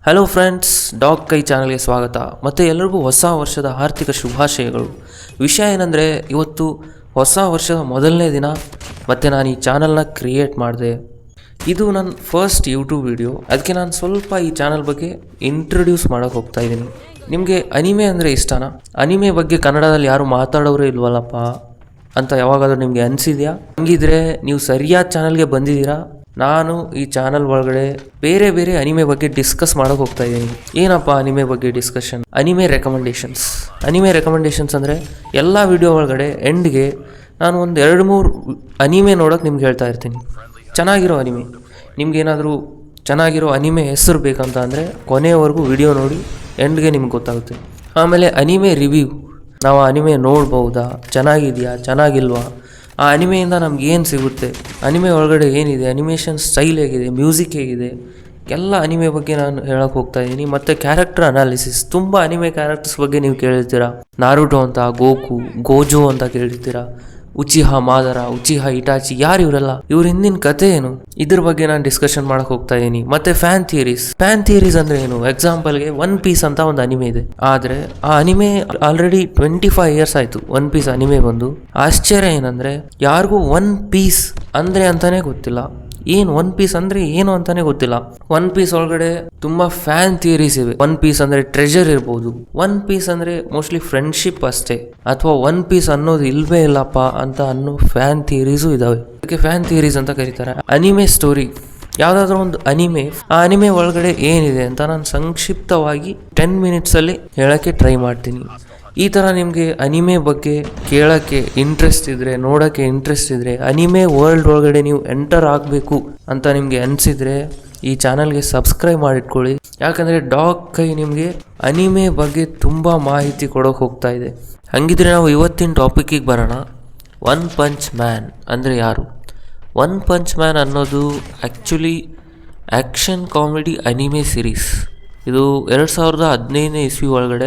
Hello friends, dog ಕೈ ಚಾನಲ್ಗೆ ಸ್ವಾಗತ ಮತ್ತು ಎಲ್ಲರಿಗೂ ಹೊಸ ವರ್ಷದ ಆರ್ಥಿಕ ಶುಭಾಶಯಗಳು. ವಿಷಯ ಏನಂದರೆ, ಇವತ್ತು ಹೊಸ ವರ್ಷದ ಮೊದಲನೇ ದಿನ ಮತ್ತು ನಾನು ಈ ಚಾನಲ್ನ ಕ್ರಿಯೇಟ್ ಮಾಡಿದೆ. ಇದು ನನ್ನ ಫಸ್ಟ್ ಯೂಟ್ಯೂಬ್ ವಿಡಿಯೋ. ಅದಕ್ಕೆ ನಾನು ಸ್ವಲ್ಪ ಈ ಚಾನಲ್ ಬಗ್ಗೆ ಇಂಟ್ರೊಡ್ಯೂಸ್ ಮಾಡೋಕ್ಕೆ ಹೋಗ್ತಾ ಇದ್ದೀನಿ. ನಿಮಗೆ ಅನಿಮೆ ಅಂದರೆ ಇಷ್ಟನಾ? ಅನಿಮೆ ಬಗ್ಗೆ ಕನ್ನಡದಲ್ಲಿ ಯಾರು ಮಾತಾಡೋರೇ ಇಲ್ವಲ್ಲಪ್ಪ ಅಂತ ಯಾವಾಗಾದರೂ ನಿಮಗೆ ಅನಿಸಿದೆಯಾ? ಹಂಗಿದ್ರೆ ನೀವು ಸರಿಯಾದ ಚಾನಲ್ಗೆ ಬಂದಿದ್ದೀರಾ. ನಾನು ಈ ಚಾನಲ್ ಒಳಗಡೆ ಬೇರೆ ಬೇರೆ ಅನಿಮೆ ಬಗ್ಗೆ ಡಿಸ್ಕಸ್ ಮಾಡೋಕೆ ಹೋಗ್ತಾ ಇದ್ದೀನಿ. ಏನಪ್ಪ ಅನಿಮೆ ಬಗ್ಗೆ ಡಿಸ್ಕಷನ್? ಅನಿಮೆ ರೆಕಮೆಂಡೇಷನ್ಸ್ ಅಂದರೆ ಎಲ್ಲ ವಿಡಿಯೋ ಒಳಗಡೆ ಎಂಡ್ಗೆ ನಾನು ಒಂದು 2-3 ಅನಿಮೆ ನೋಡೋಕೆ ನಿಮ್ಗೆ ಹೇಳ್ತಾ ಇರ್ತೀನಿ. ಚೆನ್ನಾಗಿರೋ ಅನಿಮೆ, ನಿಮ್ಗೇನಾದರೂ ಚೆನ್ನಾಗಿರೋ ಅನಿಮೆ ಹೆಸರು ಬೇಕಂತ ಅಂದರೆ ಕೊನೆಯವರೆಗೂ ವಿಡಿಯೋ ನೋಡಿ, ಎಂಡ್ಗೆ ನಿಮ್ಗೆ ಗೊತ್ತಾಗುತ್ತೆ. ಆಮೇಲೆ ಅನಿಮೆ ರಿವ್ಯೂ, ನಾವು ಅನಿಮೆ ನೋಡ್ಬೋದಾ, ಚೆನ್ನಾಗಿದೆಯಾ ಚೆನ್ನಾಗಿಲ್ವಾ, ಆ ಅನಿಮೆಯಿಂದ ನಮ್ಗೇನು ಸಿಗುತ್ತೆ, ಅನಿಮೆ ಒಳಗಡೆ ಏನಿದೆ, ಅನಿಮೇಷನ್ ಸ್ಟೈಲ್ ಹೇಗಿದೆ, ಮ್ಯೂಸಿಕ್ ಹೇಗಿದೆ, ಎಲ್ಲ ಅನಿಮೆ ಬಗ್ಗೆ ನಾನು ಹೇಳೋಕ್ಕೆ ಹೋಗ್ತಾ ಇದ್ದೀನಿ. ಮತ್ತು ಕ್ಯಾರೆಕ್ಟರ್ ಅನಾಲಿಸಿಸ್, ತುಂಬ ಅನಿಮೆ ಕ್ಯಾರೆಕ್ಟರ್ಸ್ ಬಗ್ಗೆ ನೀವು ಕೇಳಿರ್ತೀರ. ನಾರುಟೋ ಅಂತ, ಗೋಕು, ಗೋಜೋ ಅಂತ ಕೇಳಿರ್ತೀರ. ಉಚಿಹಾ ಮಾದರ, ಉಚಿಹಾ ಇಟಾಚಿ, ಯಾರು ಇವರೆಲ್ಲ, ಇವ್ರ ಹಿಂದಿನ ಕತೆ ಏನು, ಇದ್ರ ಬಗ್ಗೆ ನಾನು ಡಿಸ್ಕಷನ್ ಮಾಡಕ್ಕೆ ಹೋಗ್ತಾ ಇದ್ದೀನಿ. ಮತ್ತೆ ಫ್ಯಾನ್ ಥಿಯರೀಸ್ ಅಂದರೆ ಏನು? ಎಕ್ಸಾಂಪಲ್ಗೆ ಒನ್ ಪೀಸ್ ಅಂತ ಒಂದು ಅನಿಮೆ ಇದೆ. ಆದರೆ ಆ ಅನಿಮೆ ಆಲ್ರೆಡಿ 25 ಇಯರ್ಸ್ ಆಯಿತು ಒನ್ ಪೀಸ್ ಅನಿಮೆ ಬಂದು. ಆಶ್ಚರ್ಯ ಏನಂದರೆ, ಯಾರಿಗೂ ಒನ್ ಪೀಸ್ ಅಂದರೆ ಅಂತಾನೆ ಗೊತ್ತಿಲ್ಲ. ಏನು ಒನ್ ಪೀಸ್ ಅಂದರೆ ಏನು ಅಂತಾನೆ ಗೊತ್ತಿಲ್ಲ. ಒನ್ ಪೀಸ್ ಒಳಗಡೆ ತುಂಬಾ ಫ್ಯಾನ್ ಥಿಯರೀಸ್ ಇವೆ. ಒನ್ ಪೀಸ್ ಅಂದರೆ ಟ್ರೆಜರ್ ಇರ್ಬೋದು, ಒನ್ ಪೀಸ್ ಅಂದರೆ ಮೋಸ್ಟ್ಲಿ ಫ್ರೆಂಡ್ಶಿಪ್ ಅಷ್ಟೇ, ಅಥವಾ ಒನ್ ಪೀಸ್ ಅನ್ನೋದು ಇಲ್ವೇ ಇಲ್ಲಪ್ಪ ಅಂತ ಅನ್ನೋ ಫ್ಯಾನ್ ಥಿಯರೀಸು ಇದಾವೆ. ಅದಕ್ಕೆ ಫ್ಯಾನ್ ಥಿಯರೀಸ್ ಅಂತ ಕರೀತಾರೆ. ಅನಿಮೆ ಸ್ಟೋರಿ, ಯಾವುದಾದ್ರೂ ಒಂದು ಅನಿಮೆ, ಆ ಅನಿಮೆ ಒಳಗಡೆ ಏನಿದೆ ಅಂತ ನಾನು ಸಂಕ್ಷಿಪ್ತವಾಗಿ 10 ಮಿನಿಟ್ಸಲ್ಲಿ ಹೇಳೋಕ್ಕೆ ಟ್ರೈ ಮಾಡ್ತೀನಿ. ಈ ಥರ ನಿಮಗೆ ಅನಿಮೆ ಬಗ್ಗೆ ಕೇಳೋಕ್ಕೆ ಇಂಟ್ರೆಸ್ಟ್ ಇದ್ದರೆ, ನೋಡೋಕ್ಕೆ ಇಂಟ್ರೆಸ್ಟ್ ಇದ್ದರೆ, ಅನಿಮೆ ವರ್ಲ್ಡ್ ಒಳಗಡೆ ನೀವು ಎಂಟರ್ ಆಗಬೇಕು ಅಂತ ನಿಮಗೆ ಅನಿಸಿದರೆ ಈ ಚಾನಲ್ಗೆ ಸಬ್ಸ್ಕ್ರೈಬ್ ಮಾಡಿಟ್ಕೊಳ್ಳಿ. ಯಾಕಂದರೆ ಡಾಗ್ ಕೈ ನಿಮಗೆ ಅನಿಮೆ ಬಗ್ಗೆ ತುಂಬ ಮಾಹಿತಿ ಕೊಡೋಕೆ ಹೋಗ್ತಾ ಇದೆ. ಹಾಗಿದ್ರೆ ನಾವು ಇವತ್ತಿನ ಟಾಪಿಕ್ಕಿಗೆ ಬರೋಣ. ಒನ್ ಪಂಚ್ ಮ್ಯಾನ್ ಅಂದರೆ ಯಾರು? ಒನ್ ಪಂಚ್ ಮ್ಯಾನ್ ಅನ್ನೋದು actually action comedy anime series. ಇದು 2015ನೇ ಇಸ್ವಿ ಒಳಗಡೆ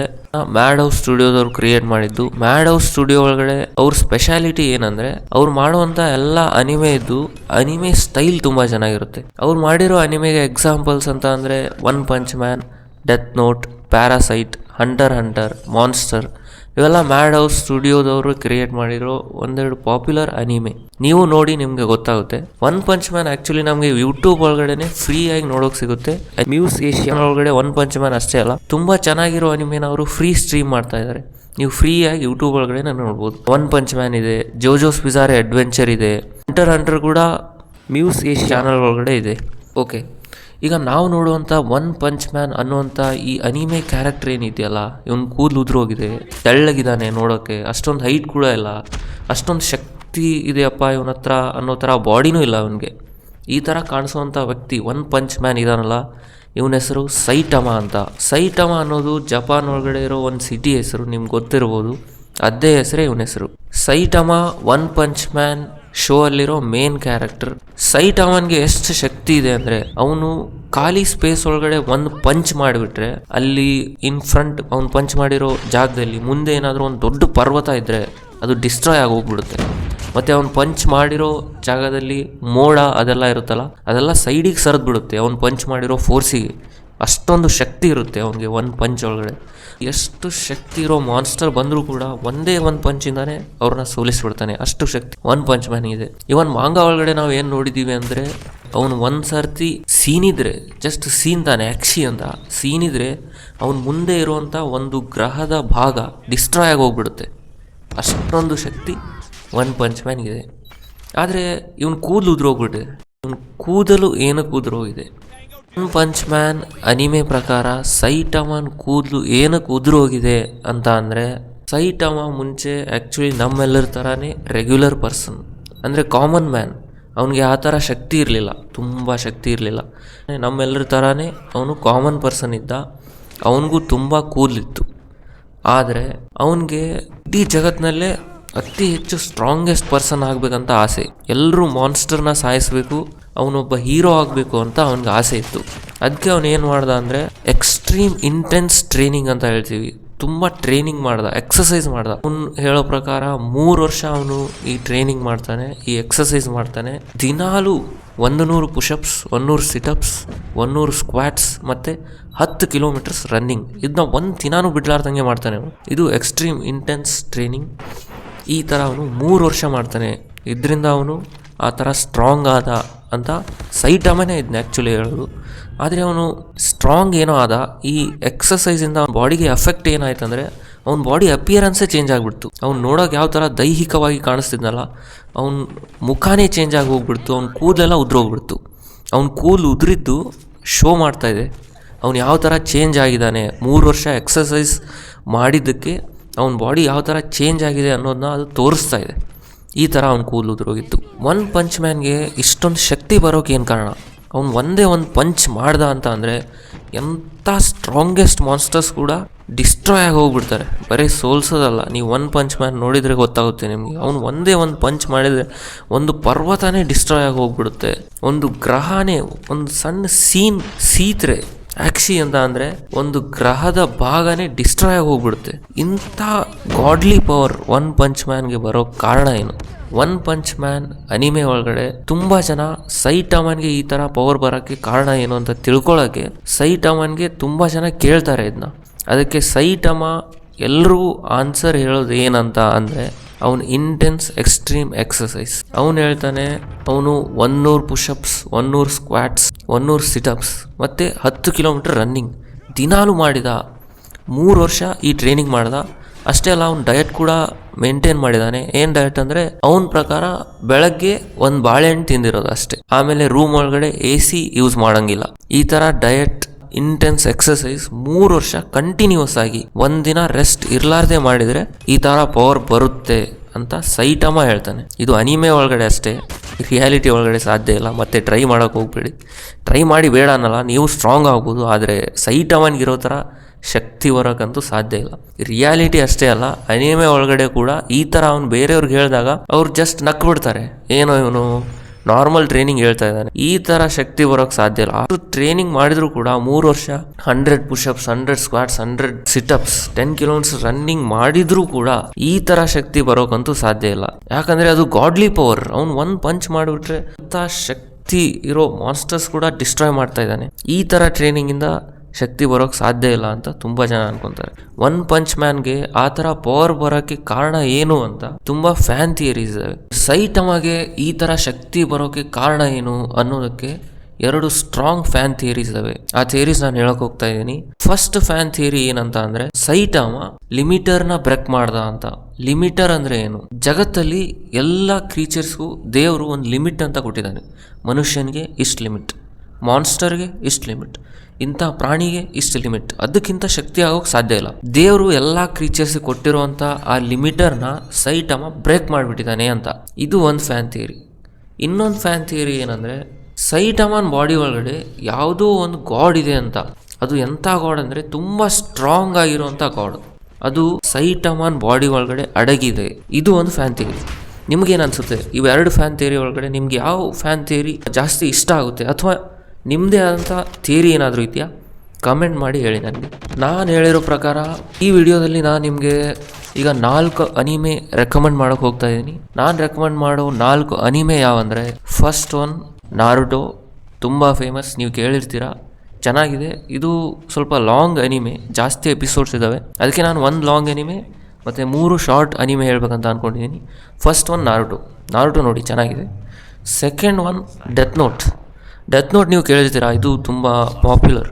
ಮ್ಯಾಡ್ ಹೌಸ್ ಸ್ಟುಡಿಯೋದವ್ರು ಕ್ರಿಯೇಟ್ ಮಾಡಿದ್ದು. ಮ್ಯಾಡ್ ಹೌಸ್ ಸ್ಟುಡಿಯೋ ಒಳಗಡೆ ಅವ್ರ ಸ್ಪೆಷಾಲಿಟಿ ಏನಂದರೆ, ಅವ್ರು ಮಾಡುವಂಥ ಎಲ್ಲ ಅನಿಮೆ ಸ್ಟೈಲ್ ತುಂಬ ಚೆನ್ನಾಗಿರುತ್ತೆ. ಅವ್ರು ಮಾಡಿರೋ ಅನಿಮೆಗೆ ಎಕ್ಸಾಂಪಲ್ಸ್ ಅಂತ ಅಂದರೆ one punch man, death note, parasite, hunter, monster, ಇವೆಲ್ಲ ಮ್ಯಾಡ್ ಹೌಸ್ ಸ್ಟುಡಿಯೋದವರು ಕ್ರಿಯೇಟ್ ಮಾಡಿರೋ ಒಂದೆರಡು ಪಾಪ್ಯುಲರ್ ಅನಿಮೆ. ನೀವು ನೋಡಿ ನಿಮಗೆ ಗೊತ್ತಾಗುತ್ತೆ. ಒನ್ ಪಂಚ್ ಮ್ಯಾನ್ ಆ್ಯಕ್ಚುಲಿ ನಮಗೆ ಯೂಟ್ಯೂಬ್ ಒಳಗಡೆ ಫ್ರೀ ಆಗಿ ನೋಡೋಕೆ ಸಿಗುತ್ತೆ. ಮ್ಯೂಸ್ ಏಷ್ಯಾ ಒಳಗಡೆ ಒನ್ ಪಂಚ್ ಮ್ಯಾನ್ ಅಷ್ಟೇ ಅಲ್ಲ, ತುಂಬ ಚೆನ್ನಾಗಿರೋ ಅನಿಮೆನ ಅವರು ಫ್ರೀ ಸ್ಟ್ರೀಮ್ ಮಾಡ್ತಾ ಇದ್ದಾರೆ. ನೀವು ಫ್ರೀಯಾಗಿ ಯೂಟ್ಯೂಬ್ ಒಳಗಡೆ ನೋಡ್ಬೋದು. ಒನ್ ಪಂಚ್ ಮ್ಯಾನ್ ಇದೆ, ಜೋಜೋಸ್ ಬಿಜಾರ್ ಅಡ್ವೆಂಚರ್ ಇದೆ, ಹಂಟರ್ ಕೂಡ ಮ್ಯೂಸ್ ಏಷ್ಯಾ ಚಾನಲ್ ಒಳಗಡೆ ಇದೆ. ಓಕೆ, ಈಗ ನಾವು ನೋಡುವಂಥ ಒನ್ ಪಂಚ್ ಮ್ಯಾನ್ ಅನ್ನುವಂಥ ಈ ಅನಿಮೆ ಕ್ಯಾರೆಕ್ಟರ್ ಏನಿದೆಯಲ್ಲ, ಇವನು ಕೂದಲು ಉದುರೋಗಿದೆ, ತೆಳ್ಳಗಿದ್ದಾನೆ, ನೋಡೋಕ್ಕೆ ಅಷ್ಟೊಂದು ಹೈಟ್ ಕೂಡ ಇಲ್ಲ, ಅಷ್ಟೊಂದು ಶಕ್ತಿ ಇದೆಯಪ್ಪ ಇವನ ಹತ್ರ ಅನ್ನೋ ಥರ ಬಾಡಿನೂ ಇಲ್ಲ ಅವನಿಗೆ. ಈ ಥರ ಕಾಣಿಸುವಂಥ ವ್ಯಕ್ತಿ ಒನ್ ಪಂಚ್ ಮ್ಯಾನ್ ಇದಾನಲ್ಲ, ಇವನ ಹೆಸರು ಸೈಟಮಾ ಅಂತ. ಸೈಟಮಾ ಅನ್ನೋದು ಜಪಾನ್ ಒಳಗಡೆ ಇರೋ ಒಂದು ಸಿಟಿ ಹೆಸರು, ನಿಮ್ಗೆ ಗೊತ್ತಿರ್ಬೋದು. ಅದೇ ಹೆಸರೇ ಇವನ ಹೆಸರು. ಸೈಟಮಾ ಒನ್ ಪಂಚ್ ಮ್ಯಾನ್ ಶೋ ಅಲ್ಲಿರೋ ಮೇನ್ ಕ್ಯಾರೆಕ್ಟರ್. ಸೈಟಮನ್ಗೆ ಎಷ್ಟು ಶಕ್ತಿ ಇದೆ ಅಂದರೆ, ಅವನು ಖಾಲಿ ಸ್ಪೇಸ್ ಒಳಗಡೆ ಒಂದು ಪಂಚ್ ಮಾಡಿಬಿಟ್ರೆ, ಅಲ್ಲಿ ಇನ್ ಫ್ರಂಟ್ ಅವ್ನು ಪಂಚ್ ಮಾಡಿರೋ ಜಾಗದಲ್ಲಿ ಮುಂದೆ ಏನಾದರೂ ಒಂದು ದೊಡ್ಡ ಪರ್ವತ ಇದ್ದರೆ ಅದು ಡಿಸ್ಟ್ರಾಯ್ ಆಗಿ ಹೋಗ್ಬಿಡುತ್ತೆ. ಮತ್ತು ಅವ್ನು ಪಂಚ್ ಮಾಡಿರೋ ಜಾಗದಲ್ಲಿ ಮೋಡ ಅದೆಲ್ಲ ಇರುತ್ತಲ್ಲ, ಅದೆಲ್ಲ ಸೈಡಿಗೆ ಸರಿದು ಬಿಡುತ್ತೆ ಅವ್ನು ಪಂಚ್ ಮಾಡಿರೋ ಫೋರ್ಸಿಗೆ. ಅಷ್ಟೊಂದು ಶಕ್ತಿ ಇರುತ್ತೆ ಅವನಿಗೆ ಒನ್ ಪಂಚ್ ಒಳಗಡೆ. ಎಷ್ಟು ಶಕ್ತಿ ಇರೋ ಮಾನ್ಸ್ಟರ್ ಬಂದರೂ ಕೂಡ ಒಂದೇ ಒಂದು ಪಂಚಿಂದಾನೆ ಅವ್ರನ್ನ ಸೋಲಿಸ್ಬಿಡ್ತಾನೆ, ಅಷ್ಟು ಶಕ್ತಿ ಒನ್ ಪಂಚ್ ಮ್ಯಾನ್ ಇದೆ. ಇವನ್ ಮಾಂಗ ಒಳಗಡೆ ನಾವು ಏನು ನೋಡಿದ್ದೀವಿ ಅಂದರೆ, ಅವನು ಒಂದು ಸರ್ತಿ ಸೀನಿದ್ರೆ, ಜಸ್ಟ್ ಸೀನ್ ತಾನೆ ಆ್ಯಕ್ಷಿ ಅಂತ ಸೀನಿದ್ರೆ, ಅವನು ಮುಂದೆ ಇರುವಂಥ ಒಂದು ಗ್ರಹದ ಭಾಗ ಡಿಸ್ಟ್ರಾಯ್ ಆಗಿ ಹೋಗ್ಬಿಡುತ್ತೆ. ಅಷ್ಟೊಂದು ಶಕ್ತಿ ಒನ್ ಪಂಚ್ ಮ್ಯಾನ್ ಇದೆ. ಆದರೆ ಇವನು ಕೂದಲು ಉದುರೋಗ್ಬಿಟ್ಟಿದೆ. ಇವನು ಕೂದಲು ಏನಕ್ಕೆ ಉದುರೋಗಿದೆ? ಒನ್ ಪಂಚ್ ಮ್ಯಾನ್ ಅನಿಮೆ ಪ್ರಕಾರ ಸೈಟಮನ್ ಕೂದಲು ಏನಕ್ಕೆ ಉದುರೋಗಿದೆ ಅಂತ ಅಂದರೆ, ಸೈಟಮ ಮುಂಚೆ ಆ್ಯಕ್ಚುಲಿ ನಮ್ಮೆಲ್ಲರ ಥರನೇ ರೆಗ್ಯುಲರ್ ಪರ್ಸನ್, ಅಂದರೆ ಕಾಮನ್ ಮ್ಯಾನ್. ಅವನಿಗೆ ಆ ಥರ ಶಕ್ತಿ ಇರಲಿಲ್ಲ, ತುಂಬ ಶಕ್ತಿ ಇರಲಿಲ್ಲ. ನಮ್ಮೆಲ್ಲರ ಥರನೇ ಅವನು ಕಾಮನ್ ಪರ್ಸನ್ ಇದ್ದ. ಅವನಿಗೂ ತುಂಬ ಕೂದಲಿತ್ತು. ಆದರೆ ಅವನಿಗೆ ಇಡೀ ಜಗತ್ತಿನಲ್ಲೇ ಅತಿ ಹೆಚ್ಚು ಸ್ಟ್ರಾಂಗೆಸ್ಟ್ ಪರ್ಸನ್ ಆಗಬೇಕಂತ ಆಸೆ. ಎಲ್ಲರೂ ಮಾನ್ಸ್ಟರ್ನ ಸಾಯಿಸಬೇಕು, ಅವನೊಬ್ಬ ಹೀರೋ ಆಗಬೇಕು ಅಂತ ಅವನಿಗೆ ಆಸೆ ಇತ್ತು. ಅದಕ್ಕೆ ಅವನು ಏನು ಮಾಡ್ದ ಅಂದರೆ, ಎಕ್ಸ್ಟ್ರೀಮ್ ಇಂಟೆನ್ಸ್ ಟ್ರೈನಿಂಗ್ ಅಂತ ಹೇಳ್ತೀವಿ, ತುಂಬ ಟ್ರೈನಿಂಗ್ ಮಾಡ್ದ, ಎಕ್ಸಸೈಸ್ ಮಾಡ್ದ. ಅವ್ನು ಹೇಳೋ ಪ್ರಕಾರ 3 ವರ್ಷ ಅವನು ಈ ಟ್ರೈನಿಂಗ್ ಮಾಡ್ತಾನೆ, ಈ ಎಕ್ಸಸೈಸ್ ಮಾಡ್ತಾನೆ. ದಿನಾಲು 100 ಪುಷಪ್ಸ್, 100 ಸಿಟಪ್ಸ್, 100 ಸ್ಕ್ವಾಟ್ಸ್ ಮತ್ತು 10 ಕಿಲೋಮೀಟರ್ಸ್ ರನ್ನಿಂಗ್. ಇದನ್ನ ಒಂದು ದಿನಾನು ಬಿಡ್ಲಾರ್ದಂಗೆ ಮಾಡ್ತಾನೆ ಅವನು. ಇದು ಎಕ್ಸ್ಟ್ರೀಮ್ ಇಂಟೆನ್ಸ್ ಟ್ರೈನಿಂಗ್. ಈ ಥರ ಅವನು 3 ವರ್ಷ ಮಾಡ್ತಾನೆ. ಇದರಿಂದ ಅವನು ಆ ಥರ ಸ್ಟ್ರಾಂಗ್ ಆದ ಅಂತ ಸೈಟಾಮನೇ ಇದನ್ನ ಆ್ಯಕ್ಚುಲಿ ಹೇಳೋದು. ಆದರೆ ಅವನು ಸ್ಟ್ರಾಂಗ್ ಏನೋ ಆದ, ಈ ಎಕ್ಸಸೈಸಿಂದ ಅವ್ನ ಬಾಡಿಗೆ ಎಫೆಕ್ಟ್ ಏನಾಯ್ತು ಅಂದರೆ ಅವ್ನ ಬಾಡಿ ಅಪಿಯರೆನ್ಸೇ ಚೇಂಜ್ ಆಗಿಬಿಡ್ತು. ಅವ್ನು ನೋಡೋಕೆ ಯಾವ ಥರ ದೈಹಿಕವಾಗಿ ಕಾಣಿಸ್ತಿದ್ನಲ್ಲ, ಅವ್ನ ಮುಖಾನೇ ಚೇಂಜ್ ಆಗಿ ಹೋಗ್ಬಿಡ್ತು. ಅವ್ನ ಕೂದಲೆಲ್ಲ ಉದ್ರೋಗ್ಬಿಡ್ತು. ಅವ್ನ ಕೂದಲು ಉದುರಿದ್ದು ಶೋ ಮಾಡ್ತಾಯಿದೆ ಅವ್ನು ಯಾವ ಥರ ಚೇಂಜ್ ಆಗಿದ್ದಾನೆ. 3 ವರ್ಷ ಎಕ್ಸಸೈಸ್ ಮಾಡಿದ್ದಕ್ಕೆ ಅವ್ನ ಬಾಡಿ ಯಾವ ಥರ ಚೇಂಜ್ ಆಗಿದೆ ಅನ್ನೋದನ್ನ ಅದು ತೋರಿಸ್ತಾ ಇದೆ. ಈ ಥರ ಅವ್ನು ಕೂದಲು ಉದುರೋಗಿತ್ತು. ಒನ್ ಪಂಚ್ ಮ್ಯಾನ್ಗೆ ಇಷ್ಟೊಂದು ಶಕ್ತಿ ಬರೋಕೆ ಏನು ಕಾರಣ? ಅವ್ನು ಒಂದೇ ಒಂದು ಪಂಚ್ ಮಾಡ್ದ ಅಂತ ಅಂದರೆ ಎಂಥ ಸ್ಟ್ರಾಂಗೆಸ್ಟ್ ಮಾನ್ಸ್ಟರ್ಸ್ ಕೂಡ ಡಿಸ್ಟ್ರಾಯ್ ಆಗಿ ಹೋಗ್ಬಿಡ್ತಾರೆ. ಬರೀ ಸೋಲ್ಸೋದಲ್ಲ, ನೀವು ಒನ್ ಪಂಚ್ ಮ್ಯಾನ್ ನೋಡಿದರೆ ಗೊತ್ತಾಗುತ್ತೆ ನಿಮಗೆ. ಅವ್ನು ಒಂದೇ ಒಂದು ಪಂಚ್ ಮಾಡಿದರೆ ಒಂದು ಪರ್ವತನೇ ಡಿಸ್ಟ್ರಾಯ್ ಆಗಿ ಹೋಗ್ಬಿಡುತ್ತೆ. ಒಂದು ಗ್ರಹನೇ, ಒಂದು ಸಣ್ಣ ಸೀತ್ರೆ ಆಕ್ಷಿ ಅಂತ ಅಂದರೆ ಒಂದು ಗ್ರಹದ ಭಾಗನೇ ಡಿಸ್ಟ್ರಾಯ್ ಆಗಿ ಹೋಗ್ಬಿಡುತ್ತೆ. ಇಂಥ ಗಾಡ್ಲಿ ಪವರ್ ಒನ್ ಪಂಚ್ ಮ್ಯಾನ್ಗೆ ಬರೋ ಕಾರಣ ಏನು? ಒನ್ ಪಂಚ್ ಮ್ಯಾನ್ ಅನಿಮೆ ಒಳಗಡೆ ತುಂಬ ಜನ ಸೈಟಾಮನ್ಗೆ ಈ ಥರ ಪವರ್ ಬರೋಕ್ಕೆ ಕಾರಣ ಏನು ಅಂತ ತಿಳ್ಕೊಳ್ಳೋಕ್ಕೆ ಸೈಟಾಮನ್ಗೆ ತುಂಬ ಜನ ಕೇಳ್ತಾರೆ ಇದನ್ನ. ಅದಕ್ಕೆ ಸೈಟಮ ಎಲ್ರಿಗೂ ಆನ್ಸರ್ ಹೇಳೋದು ಏನಂತ ಅಂದರೆ ಅವನು ಇಂಟೆನ್ಸ್ ಎಕ್ಸ್ಟ್ರೀಮ್ ಎಕ್ಸಸೈಸ್. ಅವನು ಹೇಳ್ತಾನೆ ಅವನು 100 ಪುಷಪ್ಸ್, 100 ಸ್ಕ್ವಾಟ್ಸ್, 100 ಸಿಟಪ್ಸ್ ಮತ್ತು 10 ಕಿಲೋಮೀಟರ್ ರನ್ನಿಂಗ್ ದಿನಾಲು ಮಾಡಿದ. 3 ವರ್ಷ ಈ ಟ್ರೈನಿಂಗ್ ಮಾಡ್ದ. ಅಷ್ಟೇ ಅಲ್ಲ, ಅವ್ನು ಡಯಟ್ ಕೂಡ ಮೇಂಟೈನ್ ಮಾಡಿದ್ದಾನೆ. ಏನು ಡಯಟ್ ಅಂದರೆ ಅವನ ಪ್ರಕಾರ ಬೆಳಗ್ಗೆ ಒಂದು ಬಾಳೆಹಣ್ಣು ತಿಂದಿರೋದು ಅಷ್ಟೇ. ಆಮೇಲೆ ರೂಮ್ ಒಳಗಡೆ AC ಯೂಸ್ ಮಾಡೋಂಗಿಲ್ಲ. ಈ ಥರ ಡಯಟ್, ಇಂಟೆನ್ಸ್ ಎಕ್ಸಸೈಸ್ 3 ವರ್ಷ ಕಂಟಿನ್ಯೂಸ್ ಆಗಿ ಒಂದಿನ ರೆಸ್ಟ್ ಇರಲಾರ್ದೆ ಮಾಡಿದರೆ ಈ ಥರ ಪವರ್ ಬರುತ್ತೆ ಅಂತ ಸೈಟಮ ಹೇಳ್ತಾನೆ. ಇದು ಅನಿಮೆ ಒಳಗಡೆ ಅಷ್ಟೇ, ರಿಯಾಲಿಟಿ ಒಳಗಡೆ ಸಾಧ್ಯ ಇಲ್ಲ. ಮತ್ತೆ ಟ್ರೈ ಮಾಡೋಕೆ ಹೋಗ್ಬೇಡಿ. ಟ್ರೈ ಮಾಡಿ ಬೇಡ ಅನ್ನಲ್ಲ, ನೀವು ಸ್ಟ್ರಾಂಗ್ ಆಗ್ಬೋದು. ಆದರೆ ಸೈಟಮನ್ಗಿರೋ ಥರ ಶಕ್ತಿ ಬರೋಕ್ಕಂತೂ ಸಾಧ್ಯ ಇಲ್ಲ. ರಿಯಾಲಿಟಿ ಅಷ್ಟೇ ಅಲ್ಲ, ಅನಿಮೆ ಒಳಗಡೆ ಕೂಡ ಈ ಥರ ಅವ್ನು ಬೇರೆಯವ್ರಿಗೆ ಹೇಳಿದಾಗ ಅವ್ರು ಜಸ್ಟ್ ನಕ್ಬಿಡ್ತಾರೆ. ಏನೋ ಇವನು ನಾರ್ಮಲ್ ಟ್ರೈನಿಂಗ್ ಹೇಳ್ತಾ ಇದ್ದಾನೆ, ಈ ಥರ ಶಕ್ತಿ ಬರೋಕ್ಕೆ ಸಾಧ್ಯ ಇಲ್ಲ. ಅದು ಟ್ರೈನಿಂಗ್ ಮಾಡಿದ್ರು ಕೂಡ 3 ವರ್ಷ 100 pushups, 100 squats, 100 situps, 10 kilometres running ಮಾಡಿದ್ರು ಕೂಡ ಈ ಥರ ಶಕ್ತಿ ಬರೋಕ್ಕಂತೂ ಸಾಧ್ಯ ಇಲ್ಲ. ಯಾಕಂದರೆ ಅದು ಗಾಡ್ಲಿ ಪವರ್. ಅವ್ನು ಒಂದು ಪಂಚ್ ಮಾಡಿಬಿಟ್ರೆ ಅಂಥ ಶಕ್ತಿ ಇರೋ ಮಾನ್ಸ್ಟರ್ಸ್ ಕೂಡ ಡಿಸ್ಟ್ರಾಯ್ ಮಾಡ್ತಾ ಇದ್ದಾನೆ. ಈ ಥರ ಟ್ರೈನಿಂಗಿಂದ ಶಕ್ತಿ ಬರೋಕ್ಕೆ ಸಾಧ್ಯ ಇಲ್ಲ ಅಂತ ತುಂಬ ಜನ ಅನ್ಕೊಂತಾರೆ. ಒನ್ ಪಂಚ್ ಮ್ಯಾನ್ಗೆ ಆ ಥರ ಪವರ್ ಬರೋಕ್ಕೆ ಕಾರಣ ಏನು ಅಂತ ತುಂಬ ಫ್ಯಾನ್ ಥಿಯರೀಸ್ ಇದಾವೆ. ಸೈಟಮಗೆ ಈ ಥರ ಶಕ್ತಿ ಬರೋಕ್ಕೆ ಕಾರಣ ಏನು ಅನ್ನೋದಕ್ಕೆ 2 ಸ್ಟ್ರಾಂಗ್ ಫ್ಯಾನ್ ಥಿಯರೀಸ್ ಇದಾವೆ. ಆ ಥಿಯರೀಸ್ ನಾನು ಹೇಳಕ್ ಹೋಗ್ತಾ ಇದ್ದೀನಿ. ಫಸ್ಟ್ ಫ್ಯಾನ್ ಥಿಯರಿ ಏನಂತ ಅಂದ್ರೆ ಸೈಟಾಮ ಲಿಮಿಟರ್ನ ಬ್ರೇಕ್ ಮಾಡ್ದ ಅಂತ. ಲಿಮಿಟರ್ ಅಂದ್ರೆ ಏನು? ಜಗತ್ತಲ್ಲಿ ಎಲ್ಲ ಕ್ರೀಚರ್ಸ್ಗೂ ದೇವರು ಒಂದು ಲಿಮಿಟ್ ಅಂತ ಕೊಟ್ಟಿದ್ದಾನೆ. ಮನುಷ್ಯನಿಗೆ ಇಷ್ಟು ಲಿಮಿಟ್, ಮಾನ್ಸ್ಟರ್ಗೆ ಇಷ್ಟು ಲಿಮಿಟ್, ಇಂಥ ಪ್ರಾಣಿಗೆ ಇಷ್ಟು ಲಿಮಿಟ್. ಅದಕ್ಕಿಂತ ಶಕ್ತಿ ಆಗೋಕ್ಕೆ ಸಾಧ್ಯ ಇಲ್ಲ. ದೇವರು ಎಲ್ಲ ಕ್ರೀಚರ್ಸ್ಗೆ ಕೊಟ್ಟಿರುವಂಥ ಆ ಲಿಮಿಟರ್ನ ಸೈಟಮ ಬ್ರೇಕ್ ಮಾಡಿಬಿಟ್ಟಿದ್ದಾನೆ ಅಂತ. ಇದು ಒಂದು ಫ್ಯಾನ್ ಥಿಯರಿ. ಇನ್ನೊಂದು ಫ್ಯಾನ್ ಥಿಯರಿ ಏನಂದರೆ ಸೈಟಮನ್ ಬಾಡಿ ಒಳಗಡೆ ಯಾವುದೋ ಒಂದು ಗಾಡ್ ಇದೆ ಅಂತ. ಅದು ಎಂಥ ಗಾಡ್ ಅಂದರೆ ತುಂಬ ಸ್ಟ್ರಾಂಗ್ ಆಗಿರುವಂಥ ಗಾಡ್. ಅದು ಸೈಟಮನ್ ಬಾಡಿ ಒಳಗಡೆ ಅಡಗಿದೆ. ಇದು ಒಂದು ಫ್ಯಾನ್ ಥಿಯರಿ. ನಿಮ್ಗೇನು ಅನಿಸುತ್ತೆ? ಇವೆರಡು ಫ್ಯಾನ್ ಥಿಯರಿ ಒಳಗಡೆ ನಿಮ್ಗೆ ಯಾವ ಫ್ಯಾನ್ ಥಿಯರಿ ಜಾಸ್ತಿ ಇಷ್ಟ ಆಗುತ್ತೆ? ಅಥವಾ ನಿಮ್ಮದೇ ಆದಂಥ ಥಿಯರಿ ಏನಾದರೂ ಇದೆಯಾ? ಕಮೆಂಟ್ ಮಾಡಿ ಹೇಳಿ ನನಗೆ. ನಾನು ಹೇಳಿರೋ ಪ್ರಕಾರ ಈ ವಿಡಿಯೋದಲ್ಲಿ ನಾನು ನಿಮಗೆ ಈಗ 4 ಅನಿಮೆ ರೆಕಮೆಂಡ್ ಮಾಡೋಕೆ ಹೋಗ್ತಾ ಇದ್ದೀನಿ. ನಾನು ರೆಕಮೆಂಡ್ ಮಾಡೋ 4 ಅನಿಮೆ ಯಾವಂದರೆ, ಫಸ್ಟ್ ಒನ್ ನಾರುಟೋ. ತುಂಬ ಫೇಮಸ್, ನೀವು ಕೇಳಿರ್ತೀರ, ಚೆನ್ನಾಗಿದೆ. ಇದು ಸ್ವಲ್ಪ ಲಾಂಗ್ ಅನಿಮೆ, ಜಾಸ್ತಿ ಎಪಿಸೋಡ್ಸ್ ಇದ್ದಾವೆ. ಅದಕ್ಕೆ ನಾನು 1 ಲಾಂಗ್ ಅನಿಮೆ ಮತ್ತು 3 ಶಾರ್ಟ್ ಅನಿಮೆ ಹೇಳ್ಬೇಕಂತ ಅಂದ್ಕೊಂಡಿದ್ದೀನಿ. ಫಸ್ಟ್ ಒನ್ ನಾರುಟೋ ನೋಡಿ, ಚೆನ್ನಾಗಿದೆ. ಸೆಕೆಂಡ್ ಒನ್ ಡೆತ್ ನೋಟ್ ನೀವು ಕೇಳಿರ್ತೀರಾ, ಇದು ತುಂಬ ಪಾಪ್ಯುಲರ್,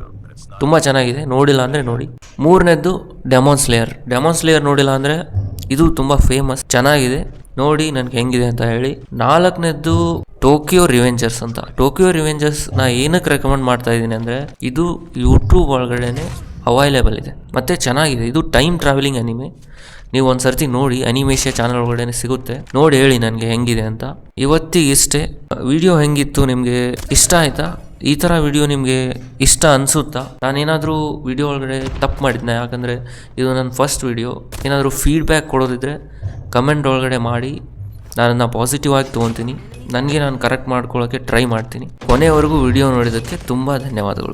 ತುಂಬ ಚೆನ್ನಾಗಿದೆ. ನೋಡಿಲ್ಲ ಅಂದರೆ ನೋಡಿ. 3ನೇದ್ದು ಡೆಮಾನ್ ಸ್ಲೇಯರ್ ನೋಡಿಲ್ಲ ಅಂದರೆ ಇದು ತುಂಬ ಫೇಮಸ್, ಚೆನ್ನಾಗಿದೆ, ನೋಡಿ ನನಗೆ ಹೆಂಗಿದೆ ಅಂತ ಹೇಳಿ. 4ನೇದ್ದು ಟೋಕಿಯೋ ರಿವೆಂಜರ್ಸ್ ಅಂತ. ಟೋಕಿಯೋ ರಿವೆಂಜರ್ಸ್ ನಾ ಏನಕ್ಕೆ ರೆಕಮೆಂಡ್ ಮಾಡ್ತಾ ಇದ್ದೀನಿ ಅಂದರೆ ಇದು ಯೂಟ್ಯೂಬ್ ಒಳಗಡೆನೆ ಅವೈಲೇಬಲ್ ಇದೆ ಮತ್ತು ಚೆನ್ನಾಗಿದೆ. ಇದು ಟೈಮ್ ಟ್ರಾವೆಲಿಂಗ್ ಅನಿಮೆ. ನೀವು ಒಂದು ಸರ್ತಿ ನೋಡಿ, ಅನಿಮೇಷಿಯಾ ಚಾನಲ್ ಒಳಗಡೆ ಸಿಗುತ್ತೆ, ನೋಡಿ ಹೇಳಿ ನನಗೆ ಹೆಂಗಿದೆ ಅಂತ. ಇವತ್ತಿಗೆ ಇಷ್ಟೇ. ವಿಡಿಯೋ ಹೆಂಗಿತ್ತು, ನಿಮಗೆ ಇಷ್ಟ ಆಯಿತಾ? ಈ ಥರ ವಿಡಿಯೋ ನಿಮಗೆ ಇಷ್ಟ ಅನಿಸುತ್ತಾ? ನಾನೇನಾದರೂ ವಿಡಿಯೋ ಒಳಗಡೆ ತಪ್ಪು ಮಾಡಿದ್ನ? ಯಾಕಂದರೆ ಇದು ನನ್ನ ಫಸ್ಟ್ ವಿಡಿಯೋ. ಏನಾದರೂ ಫೀಡ್ಬ್ಯಾಕ್ ಕೊಡೋದಿದ್ರೆ ಕಮೆಂಟ್ ಒಳಗಡೆ ಮಾಡಿ, ನಾನನ್ನು ಪಾಸಿಟಿವ್ ಆಗಿ ತೊಗೊತೀನಿ. ನನಗೆ ನಾನು ಕರೆಕ್ಟ್ ಮಾಡ್ಕೊಳ್ಳೋಕ್ಕೆ ಟ್ರೈ ಮಾಡ್ತೀನಿ. ಕೊನೆಯವರೆಗೂ ವಿಡಿಯೋ ನೋಡಿದ್ದಕ್ಕೆ ತುಂಬ ಧನ್ಯವಾದಗಳು.